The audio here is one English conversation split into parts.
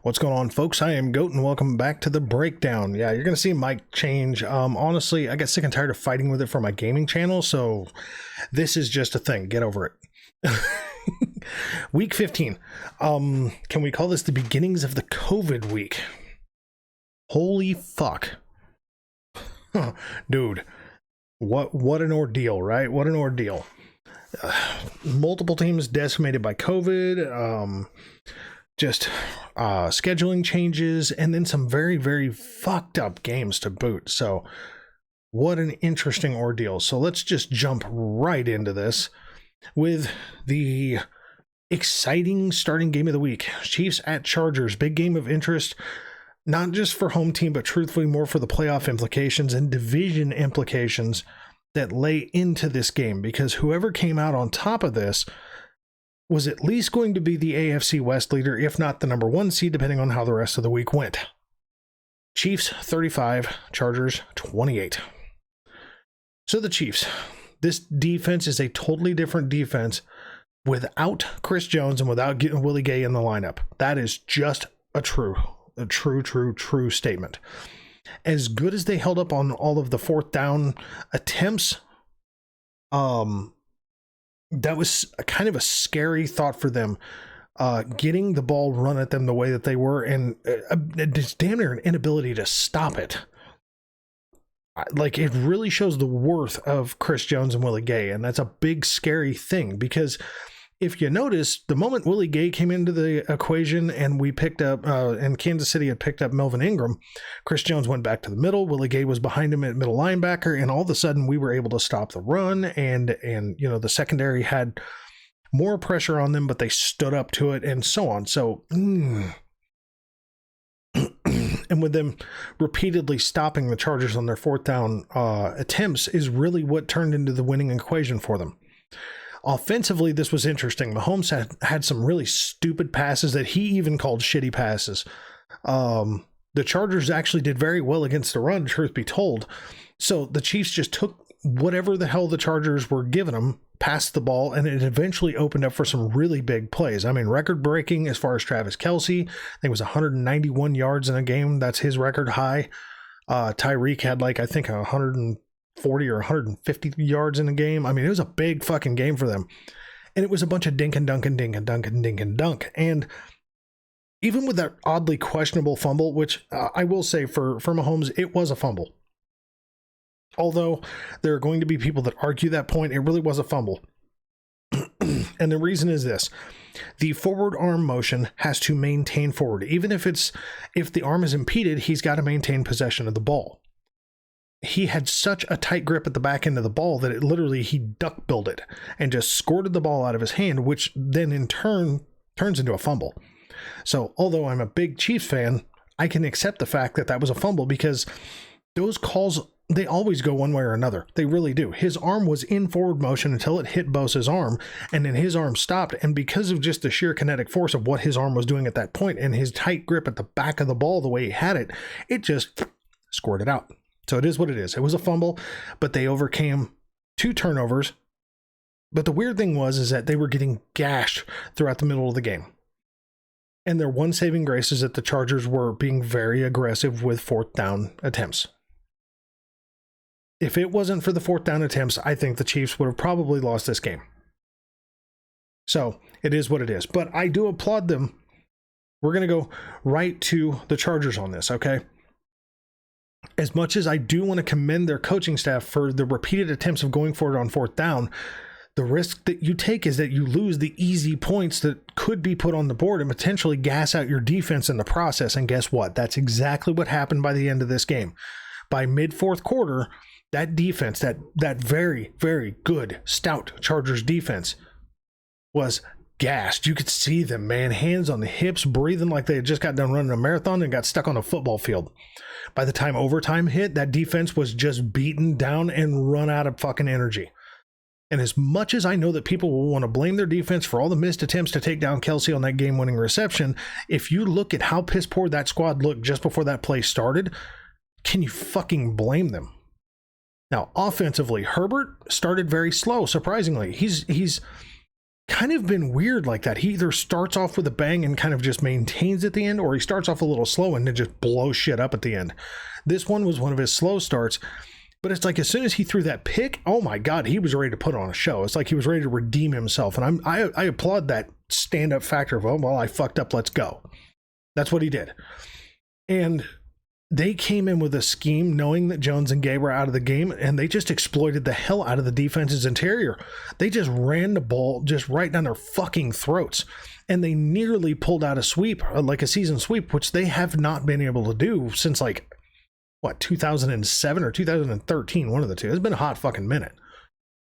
What's going on, folks? I am Goat, and welcome back to the breakdown. Yeah, you're gonna see mic change. Honestly, I got sick and tired of fighting with it for my gaming channel, so this is just a thing. Get over it. Week 15. Can we call this the beginnings of the COVID week? Holy fuck. Dude, what an ordeal, right? What an ordeal. Multiple teams decimated by COVID, scheduling changes, and then some very, very fucked up games to boot. So what an interesting ordeal. So let's just jump right into this with the exciting starting game of the week. Chiefs at Chargers, big game of interest, not just for home team, but truthfully more for the playoff implications and division implications that lay into this game, because whoever came out on top of this was at least going to be the AFC West leader, if not the number one seed, depending on how the rest of the week went. Chiefs 35, Chargers 28. So the Chiefs, this defense is a totally different defense without Chris Jones and without getting Willie Gay in the lineup. That is just a true statement. As good as they held up on all of the fourth down attempts, that was kind of a scary thought for them, getting the ball run at them the way that they were, and it's damn near an inability to stop it. Like, it really shows the worth of Chris Jones and Willie Gay, and that's a big scary thing, because if you notice, the moment Willie Gay came into the equation and we picked up, and Kansas City had picked up Melvin Ingram, Chris Jones went back to the middle, Willie Gay was behind him at middle linebacker, and all of a sudden we were able to stop the run, and you know, the secondary had more pressure on them, but they stood up to it, and so on. So, and with them repeatedly stopping the Chargers on their fourth down attempts is really what turned into the winning equation for them. Offensively, this was interesting. Mahomes had some really stupid passes that he even called shitty passes. The Chargers actually did very well against the run, truth be told. So the Chiefs just took whatever the hell the Chargers were giving them, passed the ball, and it eventually opened up for some really big plays. I mean, record-breaking as far as Travis Kelce. I think it was 191 yards in a game. That's his record high. Tyreek had, like, I think 140 or 150 yards in a game. I mean, it was a big fucking game for them. And it was a bunch of dink and dunk and dink and dunk and dink and dunk. And even with that oddly questionable fumble, which I will say for Mahomes, it was a fumble. Although there are going to be people that argue that point, it really was a fumble. And the reason is this: the forward arm motion has to maintain forward. Even if the arm is impeded, he's got to maintain possession of the ball. He had such a tight grip at the back end of the ball that he duck-billed it and just squirted the ball out of his hand, which then in turn turns into a fumble. So although I'm a big Chiefs fan, I can accept the fact that that was a fumble, because those calls, they always go one way or another. They really do. His arm was in forward motion until it hit Bosa's arm, and then his arm stopped. And because of just the sheer kinetic force of what his arm was doing at that point and his tight grip at the back of the ball, the way he had it, it just squirted out. So it is what it is. It was a fumble, but they overcame 2 turnovers. But the weird thing is that they were getting gashed throughout the middle of the game. And their one saving grace is that the Chargers were being very aggressive with fourth down attempts. If it wasn't for the fourth down attempts, I think the Chiefs would have probably lost this game. So it is what it is. But I do applaud them. We're going to go right to the Chargers on this, okay? As much as I do want to commend their coaching staff for the repeated attempts of going for it on fourth down, the risk that you take is that you lose the easy points that could be put on the board and potentially gas out your defense in the process. And guess what? That's exactly what happened by the end of this game. By mid-fourth quarter, that defense, that very, very good, stout Chargers defense was gassed. You could see them, man, hands on the hips, breathing like they had just got done running a marathon and got stuck on a football field. By the time overtime hit, that defense was just beaten down and run out of fucking energy. And as much as I know that people will want to blame their defense for all the missed attempts to take down Kelce on that game-winning reception, if you look at how piss poor that squad looked just before that play started, can you fucking blame them? Now, offensively, Herbert started very slow, surprisingly. He's kind of been weird like that. He either starts off with a bang and kind of just maintains at the end, or he starts off a little slow and then just blows shit up at the end. This one was one of his slow starts, but it's like as soon as he threw that pick, oh my God, he was ready to put on a show. It's like he was ready to redeem himself. And I applaud that stand-up factor of, oh, well, I fucked up, let's go. That's what he did. And they came in with a scheme knowing that Jones and Gay were out of the game, and they just exploited the hell out of the defense's interior. They just ran the ball just right down their fucking throats, and they nearly pulled out a sweep, like a season sweep, which they have not been able to do since, like, what, 2007 or 2013, one of the two. It's been a hot fucking minute.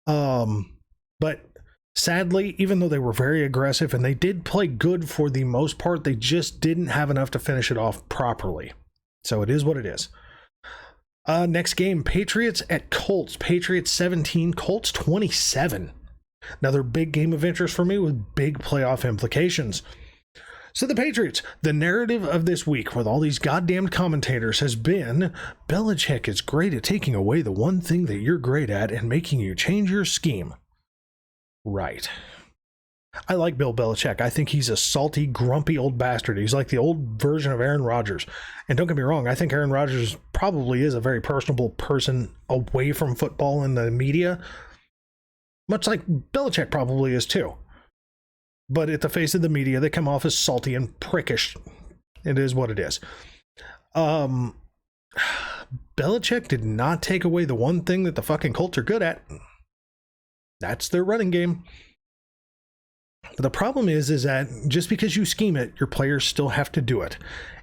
But sadly, even though they were very aggressive and they did play good for the most part, they just didn't have enough to finish it off properly. So it is what it is. Next game, Patriots at Colts. Patriots 17, Colts 27. Another big game of interest for me with big playoff implications. So the Patriots, the narrative of this week with all these goddamn commentators has been, Belichick is great at taking away the one thing that you're great at and making you change your scheme. Right. I like Bill Belichick. I think he's a salty, grumpy old bastard. He's like the old version of Aaron Rodgers. And don't get me wrong, I think Aaron Rodgers probably is a very personable person away from football and the media, much like Belichick probably is too. But at the face of the media, they come off as salty and prickish. It is what it is. Belichick did not take away the one thing that the fucking Colts are good at. That's their running game. But the problem is that just because you scheme it, your players still have to do it.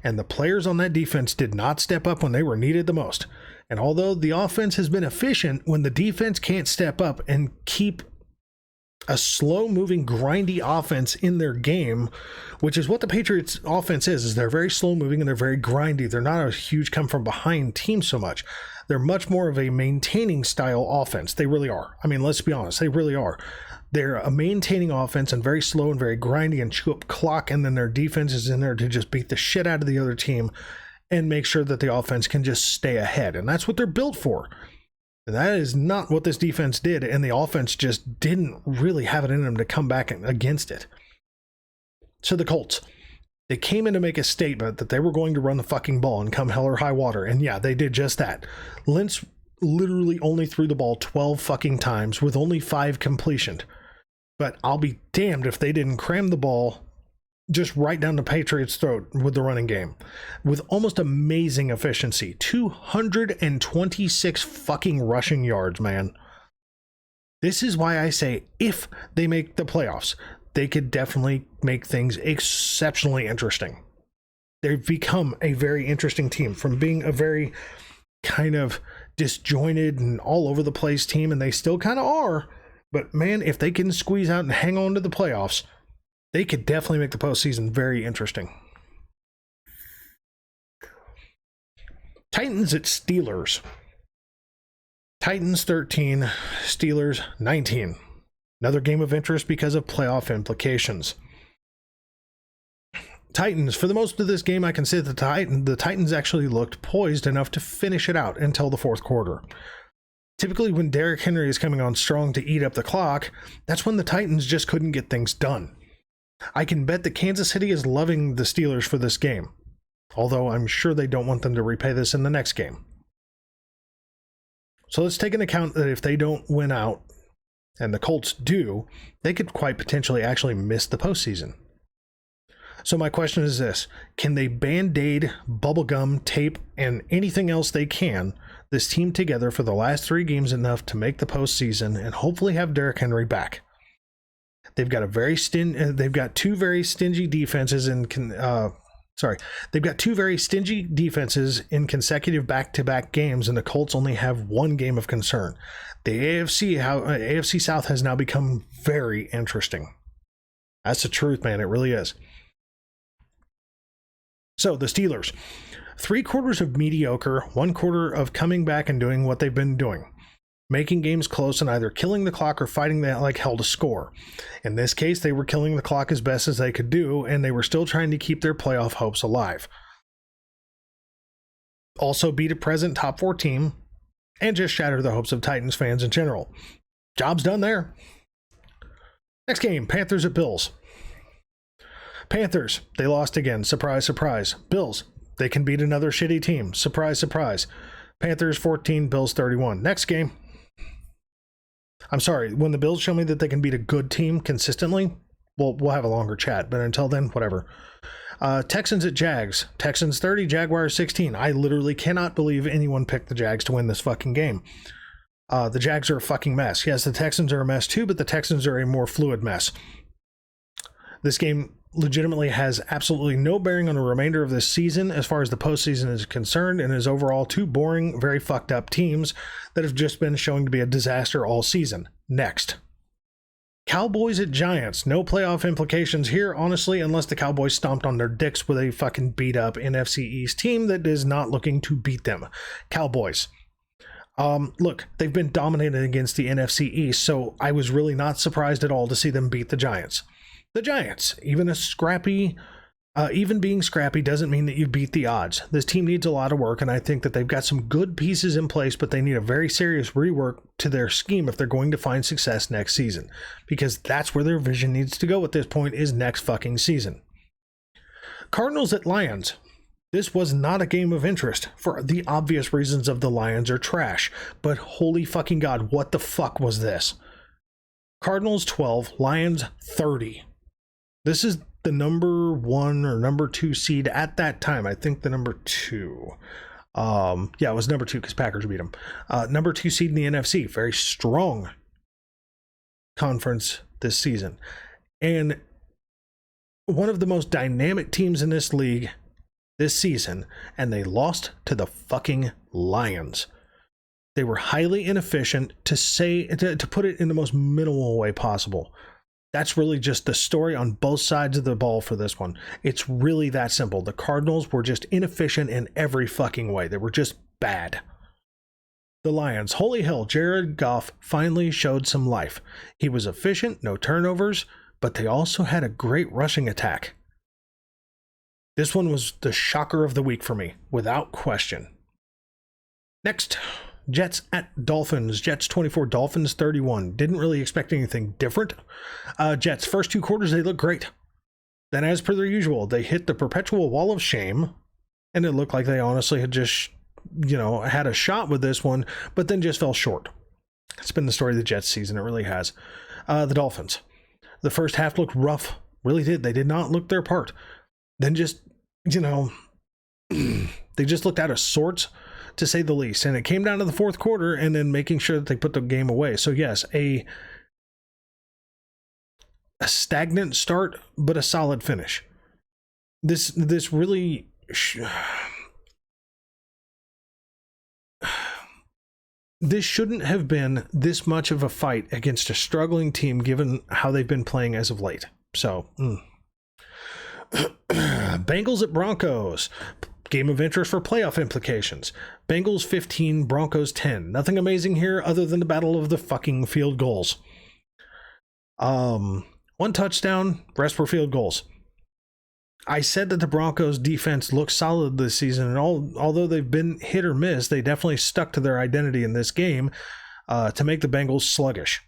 And the players on that defense did not step up when they were needed the most. And although the offense has been efficient, when the defense can't step up and keep a slow-moving, grindy offense in their game, which is what the Patriots offense is they're very slow-moving and they're very grindy. They're not a huge come-from-behind team so much. They're much more of a maintaining style offense. They really are. I mean, let's be honest. They really are. They're a maintaining offense and very slow and very grindy and chew up clock, and then their defense is in there to just beat the shit out of the other team and make sure that the offense can just stay ahead. And that's what they're built for. And that is not what this defense did, and the offense just didn't really have it in them to come back against it. So the Colts, they came in to make a statement that they were going to run the fucking ball and come hell or high water, and yeah, they did just that. Lynch literally only threw the ball 12 fucking times with only 5 completion. But I'll be damned if they didn't cram the ball just right down the Patriots' throat with the running game. With almost amazing efficiency. 226 fucking rushing yards, man. This is why I say if they make the playoffs, they could definitely make things exceptionally interesting. They've become a very interesting team from being a very kind of disjointed and all over the place team, and they still kind of are. But man, if they can squeeze out and hang on to the playoffs, they could definitely make the postseason very interesting. Titans at Steelers. Titans 13, Steelers 19. Another game of interest because of playoff implications. Titans, for the most of this game, I can say that the Titans actually looked poised enough to finish it out until the fourth quarter. Typically, when Derrick Henry is coming on strong to eat up the clock, that's when the Titans just couldn't get things done. I can bet that Kansas City is loving the Steelers for this game, although I'm sure they don't want them to repay this in the next game. So let's take into account that if they don't win out, and the Colts do, they could quite potentially actually miss the postseason. So my question is this: can they band-aid, bubblegum, tape, and anything else they can this team together for the last 3 games enough to make the postseason and hopefully have Derrick Henry back? They've got they've got 2 very stingy defenses they've got 2 very stingy defenses in consecutive back-to-back games, and the Colts only have 1 game of concern. The AFC South has now become very interesting. That's the truth, man. It really is. So the Steelers, 3 quarters of mediocre, 1 quarter of coming back and doing what they've been doing. Making games close and either killing the clock or fighting like hell to score. In this case, they were killing the clock as best as they could do, and they were still trying to keep their playoff hopes alive. Also beat a present top 4 team, and just shatter the hopes of Titans fans in general. Job's done there. Next game, Panthers at Bills. Panthers, they lost again. Surprise, surprise. Bills, they can beat another shitty team. Surprise, surprise. Panthers 14, Bills 31. Next game. I'm sorry, when the Bills show me that they can beat a good team consistently, we'll have a longer chat. But until then, whatever. Texans at Jags. Texans 30, Jaguars 16. I literally cannot believe anyone picked the Jags to win this fucking game. The Jags are a fucking mess. Yes, the Texans are a mess too, but the Texans are a more fluid mess. This game legitimately has absolutely no bearing on the remainder of this season as far as the postseason is concerned, and is overall two boring, very fucked up teams that have just been showing to be a disaster all season. Next. Cowboys at Giants. No playoff implications here, honestly, unless the Cowboys stomped on their dicks with a fucking beat up NFC East team that is not looking to beat them. Cowboys. Look, they've been dominated against the NFC East, so I was really not surprised at all to see them beat the Giants. The Giants, even being scrappy doesn't mean that you beat the odds. This team needs a lot of work, and I think that they've got some good pieces in place, but they need a very serious rework to their scheme if they're going to find success next season, because that's where their vision needs to go at this point, is next fucking season. Cardinals at Lions. This was not a game of interest for the obvious reasons of the Lions are trash, but holy fucking God, what the fuck was this? Cardinals 12, Lions 30. This is the number 1 or number 2 seed at that time. I think the number 2. Yeah, it was number 2 because Packers beat them. Number 2 seed in the NFC. Very strong conference this season. And one of the most dynamic teams in this league this season, and they lost to the fucking Lions. They were highly inefficient, to put it in the most minimal way possible. That's really just the story on both sides of the ball for this one. It's really that simple. The Cardinals were just inefficient in every fucking way. They were just bad. The Lions, holy hell, Jared Goff finally showed some life. He was efficient, no turnovers, but they also had a great rushing attack. This one was the shocker of the week for me, without question. Next, Jets at Dolphins. Jets 24, Dolphins 31. Didn't really expect anything different. Jets, first 2 quarters, they look great. Then, as per their usual, they hit the perpetual wall of shame, and it looked like they honestly had just, had a shot with this one, but then just fell short. It's been the story of the Jets season. It really has. The Dolphins. The first half looked rough. Really did. They did not look their part. Then just, they just looked out of sorts, to say the least. And it came down to the fourth quarter and then making sure that they put the game away. So yes, a stagnant start, but a solid finish. This really this shouldn't have been this much of a fight against a struggling team given how they've been playing as of late. So Bengals at Broncos. Game of interest for playoff implications. Bengals 15, Broncos 10. Nothing amazing here other than the battle of the fucking field goals. 1 touchdown, rest were field goals. I said that the Broncos defense looks solid this season, and although they've been hit or miss, they definitely stuck to their identity in this game to make the Bengals sluggish.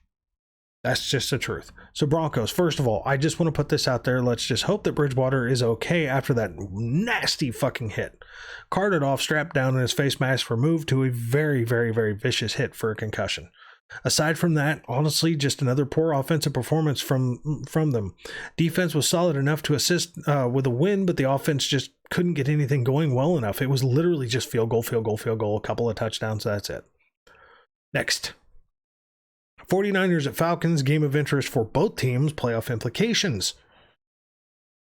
That's just the truth. So Broncos, first of all, I just want to put this out there. Let's just hope that Bridgewater is okay after that nasty fucking hit. Carted off, strapped down, and his face mask removed to a very, very, very vicious hit for a concussion. Aside from that, honestly, just another poor offensive performance from them. Defense was solid enough to assist with a win, but the offense just couldn't get anything going well enough. It was literally just field goal, a couple of touchdowns, that's it. Next. 49ers at Falcons, game of interest for both teams, playoff implications.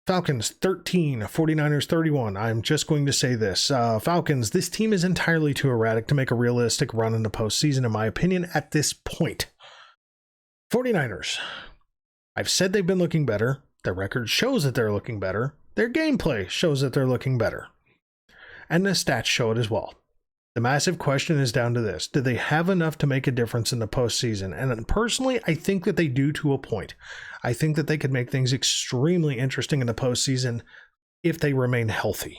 Falcons 13, 49ers 31. I'm just going to say this. Falcons, this team is entirely too erratic to make a realistic run in the postseason, in my opinion, at this point. 49ers, I've said they've been looking better. Their record shows that they're looking better. Their gameplay shows that they're looking better. And the stats show it as well. The massive question is down to this. Do they have enough to make a difference in the postseason? And personally, I think that they do to a point. I think that they could make things extremely interesting in the postseason if they remain healthy.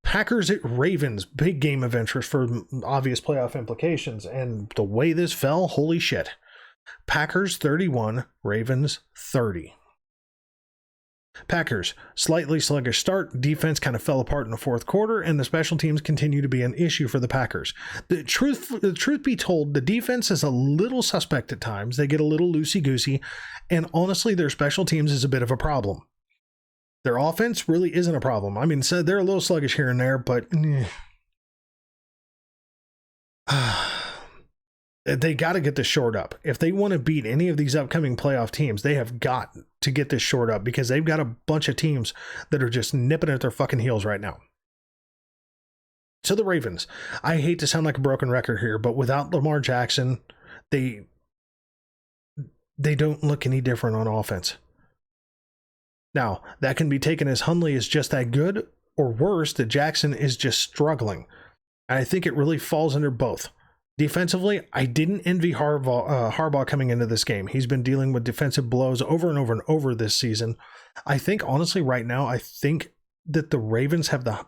Packers at Ravens, big game of interest for obvious playoff implications. And the way this fell, holy shit. Packers 31, Ravens 30. Packers, slightly sluggish start, defense kind of fell apart in the fourth quarter, and the special teams continue to be an issue for the Packers. The truth be told, the defense is a little suspect at times. They get a little loosey-goosey, and honestly, their special teams is a bit of a problem. Their offense really isn't a problem. I mean, so they're a little sluggish here and there, but they got to get this shored up. If they want to beat any of these upcoming playoff teams, they have got to get this shored up because they've got a bunch of teams that are just nipping at their fucking heels right now. So the Ravens, I hate to sound like a broken record here, but without Lamar Jackson, they don't look any different on offense. Now, that can be taken as Hundley is just that good, or worse, that Jackson is just struggling. And I think it really falls under both. Defensively, I didn't envy Harbaugh coming into this game. He's been dealing with defensive blows over and over and over this season. I think, honestly, right now, I think that the Ravens have the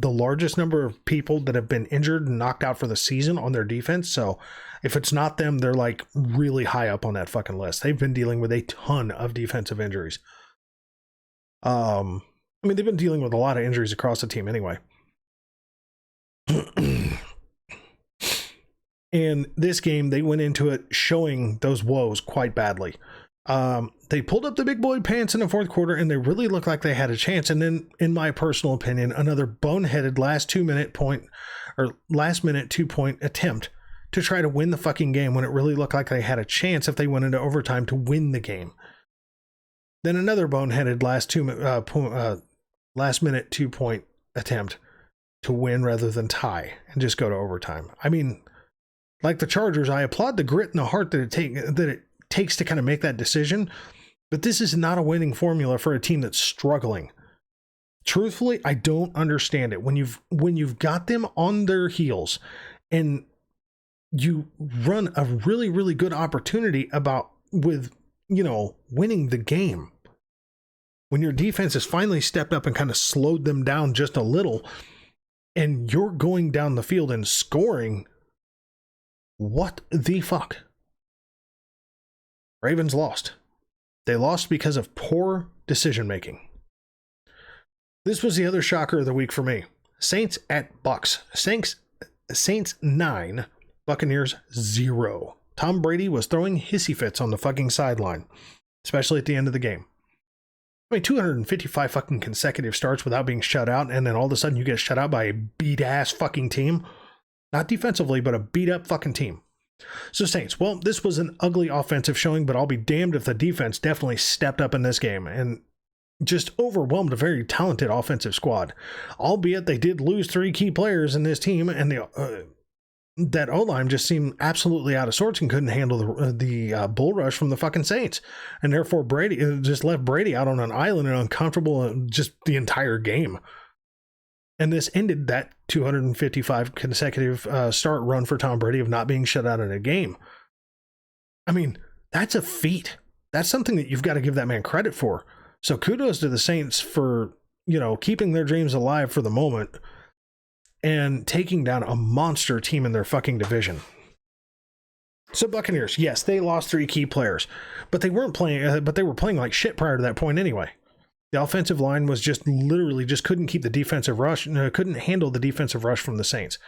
largest number of people that have been injured and knocked out for the season on their defense. So if it's not them, they're like really high up on that fucking list. They've been dealing with a ton of defensive injuries. I mean, they've been dealing with a lot of injuries across the team anyway. And this game, they went into it showing those woes quite badly. They pulled up the big boy pants in the fourth quarter, and they really looked like they had a chance. And then, in my personal opinion, another boneheaded last minute 2-point attempt to try to win the fucking game when it really looked like they had a chance if they went into overtime to win the game. Then another boneheaded last minute 2-point attempt to win rather than tie and just go to overtime. I mean, like the Chargers, I applaud the grit and the heart that it takes to kind of make that decision, but this is not a winning formula for a team that's struggling. Truthfully, I don't understand it. When you've got them on their heels and you run a really, really good opportunity with winning the game. When your defense has finally stepped up and kind of slowed them down just a little, and you're going down the field and scoring, what the fuck? Ravens lost. They lost because of poor decision making. This was the other shocker of the week for me. Saints at Bucks. Saints 9, Buccaneers 0. Tom Brady was throwing hissy fits on the fucking sideline, especially at the end of the game. I mean, 255 fucking consecutive starts without being shut out, and then all of a sudden you get shut out by a beat-ass fucking team. Not defensively, but a beat-up fucking team. So Saints, well, this was an ugly offensive showing, but I'll be damned if the defense definitely stepped up in this game and just overwhelmed a very talented offensive squad. Albeit they did lose 3 key players in this team, and that O-line just seemed absolutely out of sorts and couldn't handle the bull rush from the fucking Saints. And therefore Brady just left Brady out on an island and uncomfortable just the entire game. And this ended that 255 consecutive start run for Tom Brady of not being shut out in a game. I mean, that's a feat. That's something that you've got to give that man credit for. So kudos to the Saints for, keeping their dreams alive for the moment and taking down a monster team in their fucking division. So Buccaneers, yes, they lost 3 key players, but they were playing like shit prior to that point anyway. The offensive line was just literally couldn't keep the defensive rush, couldn't handle the defensive rush from the Saints.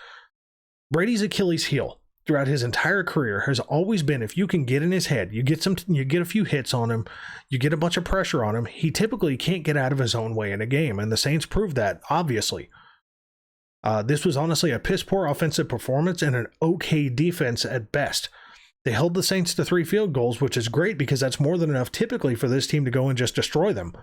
Brady's Achilles heel throughout his entire career has always been, if you can get in his head, you get a few hits on him, you get a bunch of pressure on him, he typically can't get out of his own way in a game, and the Saints proved that, obviously. This was honestly a piss-poor offensive performance and an okay defense at best. They held the Saints to 3 field goals, which is great because that's more than enough typically for this team to go and just destroy them.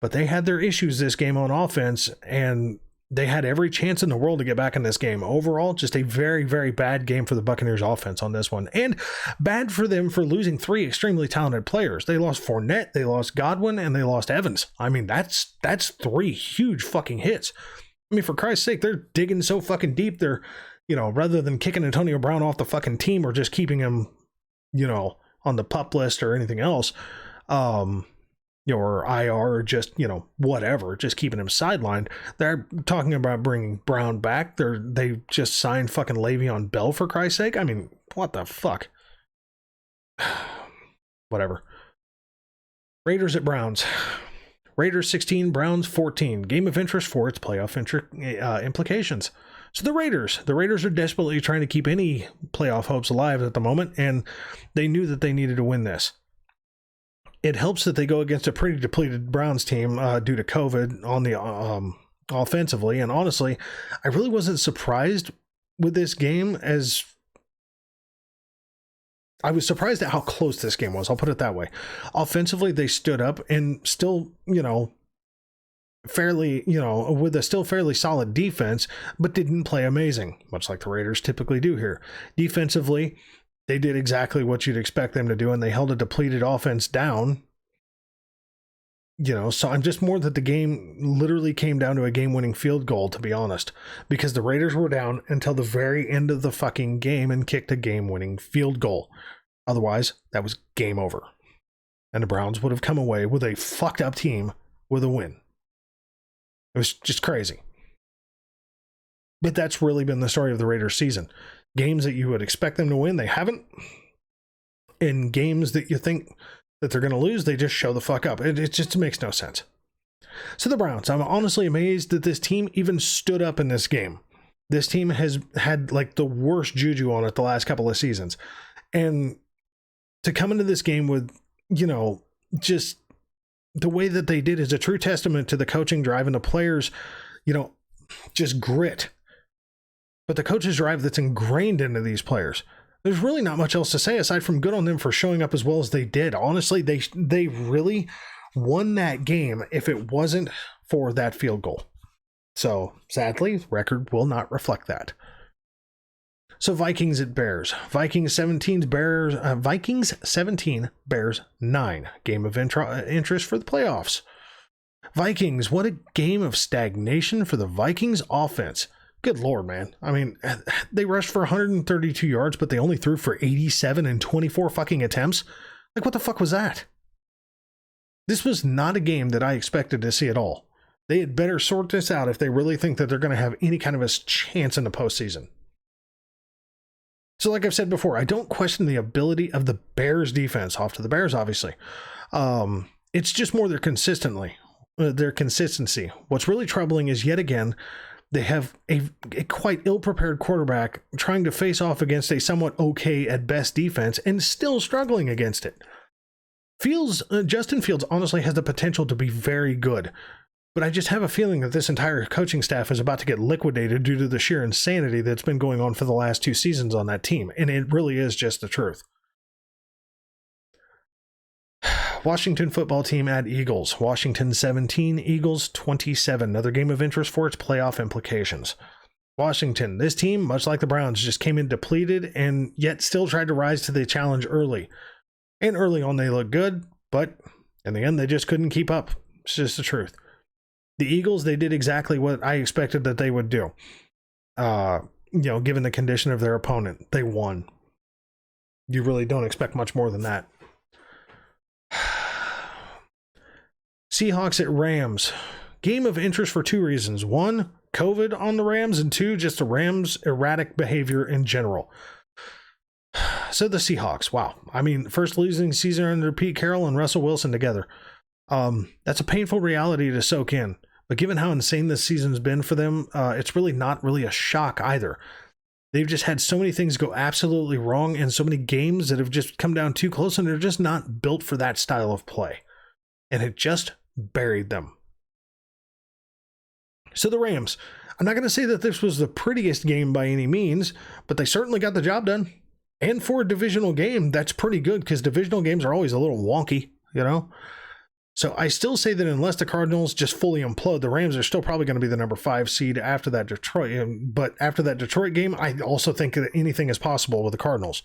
But they had their issues this game on offense, and they had every chance in the world to get back in this game. Overall, just a very, very bad game for the Buccaneers offense on this one. And bad for them for losing 3 extremely talented players. They lost Fournette, they lost Godwin, and they lost Evans. I mean, that's 3 huge fucking hits. I mean, for Christ's sake, they're digging so fucking deep. They're, rather than kicking Antonio Brown off the fucking team or just keeping him, on the PUP list or anything else, or IR, or just, whatever, just keeping him sidelined. They're talking about bringing Brown back. They just signed fucking Le'Veon Bell, for Christ's sake. I mean, what the fuck? whatever. Raiders at Browns. Raiders 16, Browns 14. Game of interest for its playoff implications. So the Raiders are desperately trying to keep any playoff hopes alive at the moment, and they knew that they needed to win this. It helps that they go against a pretty depleted Browns team due to COVID on the offensively, and honestly, I really wasn't surprised with this game, as I was surprised at how close this game was. I'll put it that way. Offensively, they stood up and still, fairly, with a still fairly solid defense, but didn't play amazing, much like the Raiders typically do here. Defensively, they did exactly what you'd expect them to do, and they held a depleted offense down. So I'm just more that the game literally came down to a game-winning field goal, to be honest, because the Raiders were down until the very end of the fucking game and kicked a game-winning field goal. Otherwise, that was game over. And the Browns would have come away with a fucked up team with a win. It was just crazy. But that's really been the story of the Raiders season. Games that you would expect them to win, they haven't. In games that you think that they're going to lose, they just show the fuck up. It just makes no sense. So the Browns, I'm honestly amazed that this team even stood up in this game. This team has had like the worst juju on it the last couple of seasons. And to come into this game with, just the way that they did is a true testament to the coaching drive and the players, just grit. But the coach's drive that's ingrained into these players. There's really not much else to say aside from good on them for showing up as well as they did. Honestly, they really won that game if it wasn't for that field goal. So, sadly, record will not reflect that. So, Vikings at Bears. Vikings 17, Bears 9. Game of interest for the playoffs. Vikings, what a game of stagnation for the Vikings offense. Good Lord, man. I mean, they rushed for 132 yards, but they only threw for 87 and 24 fucking attempts. Like, what the fuck was that? This was not a game that I expected to see at all. They had better sort this out if they really think that they're going to have any kind of a chance in the postseason. So like I've said before, I don't question the ability of the Bears defense, off to the Bears, obviously. It's just more their consistency. What's really troubling is, yet again, they have a quite ill-prepared quarterback trying to face off against a somewhat okay at best defense and still struggling against it. Justin Fields honestly has the potential to be very good, but I just have a feeling that this entire coaching staff is about to get liquidated due to the sheer insanity that's been going on for the last 2 seasons on that team, and it really is just the truth. Washington football team at Eagles. Washington 17, Eagles 27. Another game of interest for its playoff implications. Washington, this team, much like the Browns, just came in depleted and yet still tried to rise to the challenge early. And early on they looked good, but in the end they just couldn't keep up. It's just the truth. The Eagles, they did exactly what I expected that they would do. Given the condition of their opponent, they won. You really don't expect much more than that. Seahawks at Rams. Game of interest for 2 reasons. 1, COVID on the Rams, and 2, just the Rams' erratic behavior in general. So the Seahawks, wow. I mean, first losing season under Pete Carroll and Russell Wilson together. That's a painful reality to soak in. But given how insane this season's been for them, it's really not really a shock either. They've just had so many things go absolutely wrong and so many games that have just come down too close, and they're just not built for that style of play. And it just buried them. So the Rams, I'm not going to say that this was the prettiest game by any means, but they certainly got the job done. And for a divisional game, that's pretty good, because divisional games are always a little wonky, So I still say that unless the Cardinals just fully implode, the Rams are still probably going to be the number 5 seed after that Detroit. But after that Detroit game, I also think that anything is possible with the Cardinals.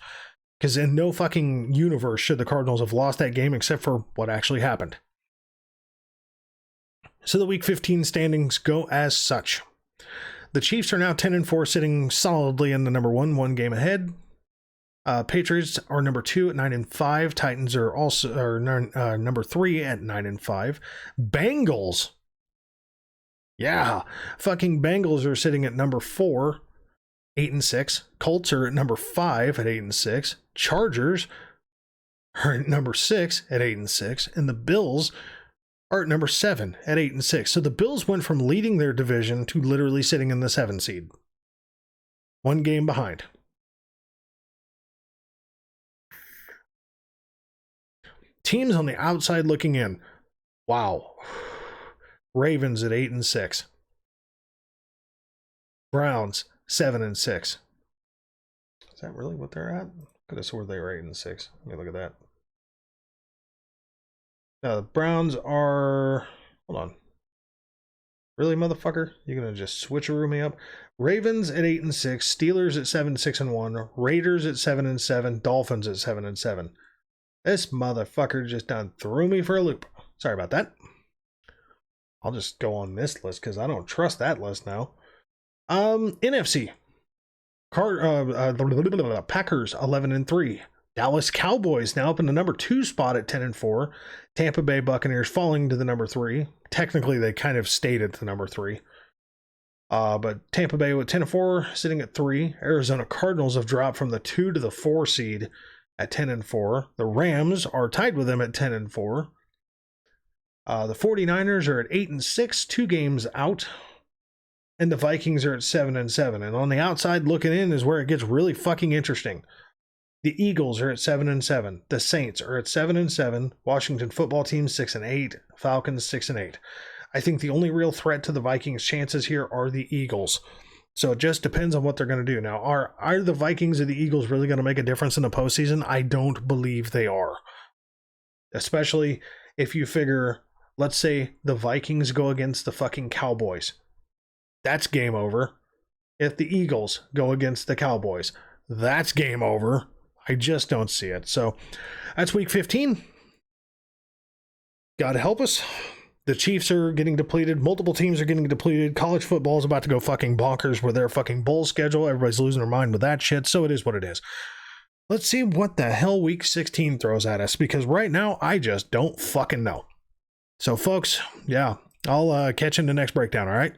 Because in no fucking universe should the Cardinals have lost that game except for what actually happened. So the Week 15 standings go as such. The Chiefs are now 10-4, sitting solidly in the number 1 game ahead. Patriots are number 2 at 9-5. Titans are also number 3 at 9-5. Bengals. Yeah. Fucking Bengals are sitting at number 4, 8-6. Colts are at number 5 at 8-6. Chargers are at number 6 at 8-6, and the Bills are at number 7 at 8-6. So the Bills went from leading their division to literally sitting in the 7 seed. One game behind. Teams on the outside looking in. Wow. Ravens at 8-6. Browns 7-6. Is that really what they're at? Could have sworn they were 8-6. Let me look at that. Now the Browns are. Hold on. Really, motherfucker? You're gonna just switcheroo me up? Ravens at 8-6, Steelers at 7-6-1, Raiders at 7-7, Dolphins at 7-7. This motherfucker just done threw me for a loop. Sorry about that. I'll just go on this list because I don't trust that list now. NFC. Packers 11-3. Dallas Cowboys now up in the number 2 spot at 10-4. Tampa Bay Buccaneers falling to the number 3. Technically, they kind of stayed at the number 3. But Tampa Bay with 10-4, sitting at 3. Arizona Cardinals have dropped from the 2 to the 4 seed at 10-4. The Rams are tied with them at 10-4. The 49ers are at 8-6, 2 games out. And the Vikings are at 7-7. And on the outside looking in is where it gets really fucking interesting. The Eagles are at 7-7. The Saints are at 7-7. Washington football team 6-8. Falcons 6-8. I think the only real threat to the Vikings' chances here are the Eagles. So it just depends on what they're going to do. Now, are the Vikings or the Eagles really going to make a difference in the postseason? I don't believe they are. Especially if you figure, let's say the Vikings go against the fucking Cowboys. That's game over. If the Eagles go against the Cowboys, that's game over. I just don't see it. So that's week 15. God help us. The Chiefs are getting depleted. Multiple teams are getting depleted. College football is about to go fucking bonkers with their fucking bowl schedule. Everybody's losing their mind with that shit. So it is what it is. Let's see what the hell week 16 throws at us, because right now I just don't fucking know. So folks, yeah, I'll catch you in the next breakdown. All right.